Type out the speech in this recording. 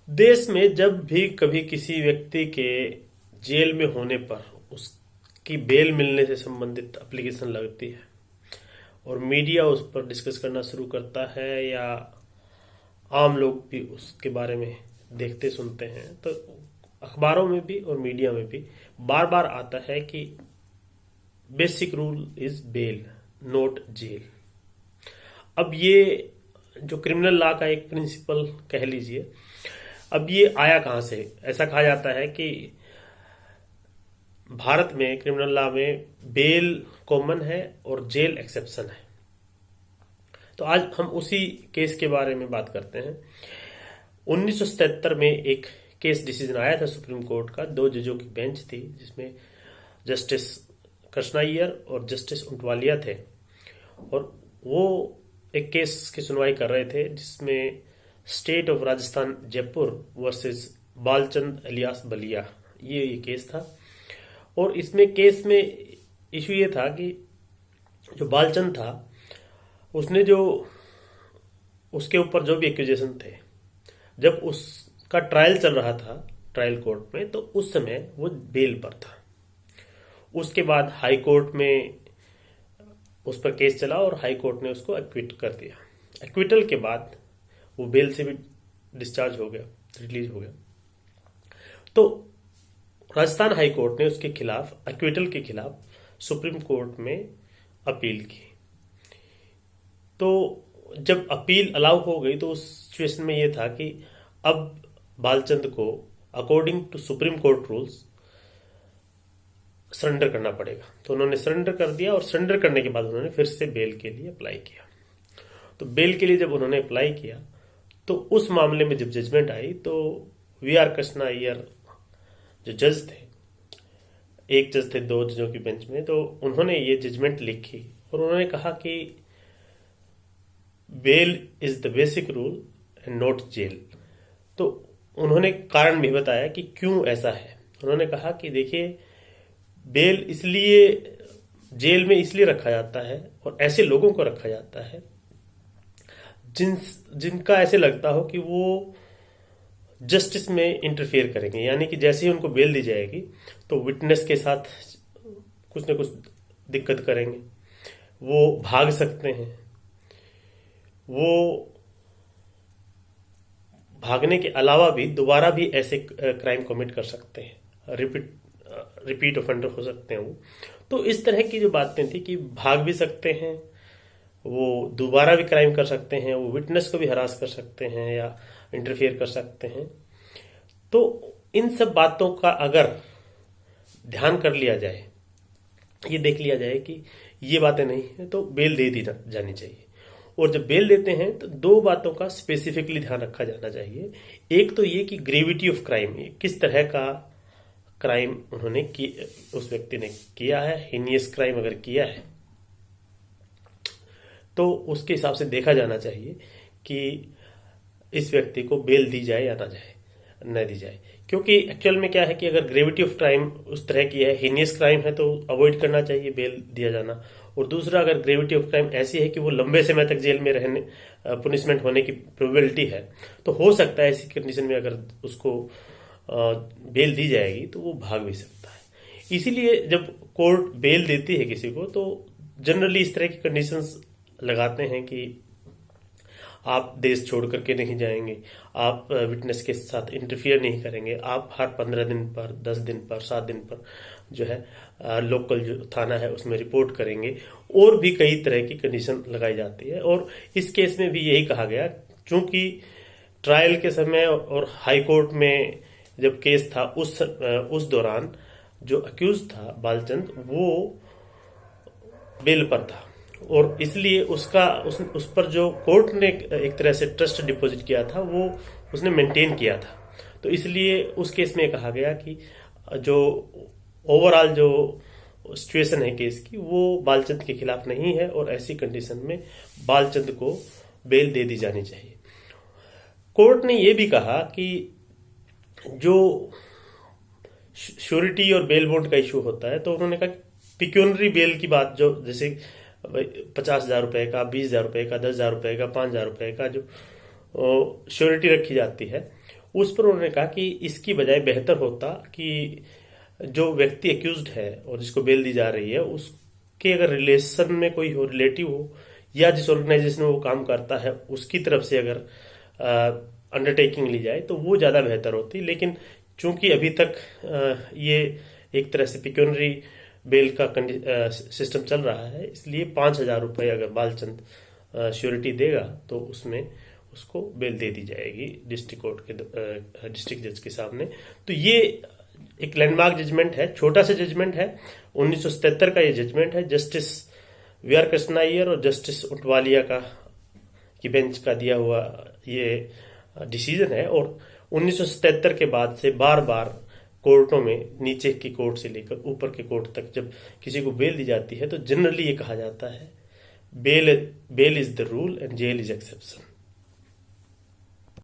देश में जब भी कभी किसी व्यक्ति के जेल में होने पर उसकी बेल मिलने से संबंधित एप्लीकेशन लगती है और मीडिया उस पर डिस्कस करना शुरू करता है या आम लोग भी उसके बारे में देखते सुनते हैं, तो अखबारों में भी और मीडिया में भी बार बार आता है कि basic rule is bail not jail. अब ये जो क्रिमिनल लॉ का एक प्रिंसिपल कह लीजिए, अब ये आया कहां से? ऐसा कहा जाता है कि भारत में क्रिमिनल लॉ में बेल कॉमन है और जेल एक्सेप्शन है। तो आज हम उसी केस के बारे में बात करते हैं। 1977 में एक केस डिसीजन आया था सुप्रीम कोर्ट का, 2 जजों की बेंच थी जिसमें जस्टिस कृष्णा अय्यर और जस्टिस उंटवालिया थे, और वो एक केस की सुनवाई कर रहे थे जिसमें state of Rajasthan Jaipur versus Balchand alias Ballia, ये केस था। और इसमें केस में इशू ये था कि जो बालचंद था उसने जो उसके ऊपर जो भी एक्यूजेशन थे, जब उसका ट्रायल चल रहा था ट्रायल कोर्ट में, तो उस समय वो बेल पर था। उसके बाद हाई कोर्ट में उस पर केस चला और हाई कोर्ट ने उसको एक्विट कर दिया। एक्विटल के बाद वो बेल से भी डिस्चार्ज हो गया, रिलीज हो गया। तो राजस्थान हाई कोर्ट ने उसके खिलाफ, एक्विटल के खिलाफ सुप्रीम कोर्ट में अपील की। तो जब अपील अलाउ हो गई तो उस सिचुएशन में यह था कि अब बालचंद को according to Supreme Court rules surrender करना पड़ेगा। तो उन्होंने सरेंडर कर दिया और सरेंडर करने के बाद उन्होंने फिर से बेल के लिए अप्लाई किया। तो बेल के लिए जब उन्होंने अप्लाई किया तो उस मामले में जब जजमेंट आई तो वी आर कृष्णा अय्यर जो जज थे, एक जज थे 2 जजों की बेंच में, तो उन्होंने ये जजमेंट लिखी और उन्होंने कहा कि bail is the basic rule and not jail. तो उन्होंने कारण भी बताया कि क्यों ऐसा है। उन्होंने कहा कि देखिए, बेल इसलिए जेल में इसलिए रखा जाता है और ऐसे लोगों को रखा जाता है जिनका ऐसे लगता हो कि वो जस्टिस में इंटरफेयर करेंगे, यानी कि जैसे ही उनको बेल दी जाएगी तो विटनेस के साथ कुछ न कुछ दिक्कत करेंगे, वो भाग सकते हैं, वो भागने के अलावा भी दोबारा भी ऐसे क्राइम कमिट कर सकते हैं, रिपीट ऑफेंडर हो सकते हैं वो। तो इस तरह की जो बातें थी कि भाग भी सकते हैं, वो दोबारा भी क्राइम कर सकते हैं, वो विटनेस को भी हरास कर सकते हैं या इंटरफेयर कर सकते हैं। तो इन सब बातों का अगर ध्यान कर लिया जाए, ये देख लिया जाए कि ये बातें नहीं है, तो बेल दे दी जानी चाहिए। और जब बेल देते हैं तो 2 बातों का स्पेसिफिकली ध्यान रखा जाना चाहिए। एक तो ये कि ग्रेविटी ऑफ क्राइम, किस तरह का क्राइम उन्होंने उस व्यक्ति ने किया है। हीनियस क्राइम अगर किया है तो उसके हिसाब से देखा जाना चाहिए कि इस व्यक्ति को बेल दी जाए या न दी जाए। क्योंकि एक्चुअल में क्या है कि अगर ग्रेविटी ऑफ क्राइम उस तरह की है, हीनियस क्राइम है, तो अवॉइड करना चाहिए बेल दिया जाना। और दूसरा, अगर ग्रेविटी ऑफ क्राइम ऐसी है कि वो लंबे समय तक जेल में रहने, पुनिशमेंट होने की प्रोबेबिलिटी है, तो हो सकता है ऐसी कंडीशन में अगर उसको बेल दी जाएगी तो वो भाग भी सकता है। इसीलिए जब कोर्ट बेल देती है किसी को तो जनरली इस तरह की कंडीशंस लगाते हैं कि आप देश छोड़ करके नहीं जाएंगे, आप विटनेस के साथ इंटरफियर नहीं करेंगे, आप हर 15 दिन पर, 10 दिन पर, 7 दिन पर जो है लोकल जो थाना है उसमें रिपोर्ट करेंगे। और भी कई तरह की कंडीशन लगाई जाती है। और इस केस में भी यही कहा गया, चूंकि ट्रायल के समय और हाई कोर्ट में जब केस था उस दौरान जो अक्यूज था बालचंद, वो बेल पर था, और इसलिए उस पर जो कोर्ट ने एक तरह से ट्रस्ट डिपॉजिट किया था वो उसने मेंटेन किया था। तो इसलिए उस केस में कहा गया कि जो ओवरऑल जो सिचुएशन है केस की, वो बालचंद के खिलाफ नहीं है और ऐसी कंडीशन में बालचंद को बेल दे दी जानी चाहिए। कोर्ट ने यह भी कहा कि जो श्योरिटी और बेल बॉन्ड का इशू होता है, तो उन्होंने कहा पिक्यूनरी बेल की बात, जो जैसे 50,000 रुपए का, 20,000 रुपए का, 10,000 रुपए का, 5,000 रुपए का जो श्योरिटी रखी जाती है, उस पर उन्होंने कहा कि इसकी बजाय बेहतर होता कि जो व्यक्ति एक्यूज्ड है और जिसको बेल दी जा रही है उसके अगर रिलेशन में कोई हो, रिलेटिव हो, या जिस ऑर्गेनाइजेशन में वो काम करता है उसकी तरफ से अगर अंडरटेकिंग ली जाए तो वो ज़्यादा बेहतर होती। लेकिन चूंकि अभी तक ये एक तरह से पिक्यूनरी बेल का सिस्टम चल रहा है, इसलिए 5,000 रुपये अगर बालचंद श्योरिटी देगा तो उसमें उसको बेल दे दी जाएगी डिस्ट्रिक्ट कोर्ट के डिस्ट्रिक्ट जज के सामने। तो ये एक लैंडमार्क जजमेंट है, छोटा सा जजमेंट है, 1977 का ये जजमेंट है। Justice V R Krishna Iyer और जस्टिस उटवालिया की बेंच का दिया हुआ ये डिसीजन है। और 1977 के बाद से बार बार कोर्टों में, नीचे की कोर्ट से लेकर ऊपर के कोर्ट तक, जब किसी को बेल दी जाती है तो जनरली ये कहा जाता है bail is the rule and jail is exception.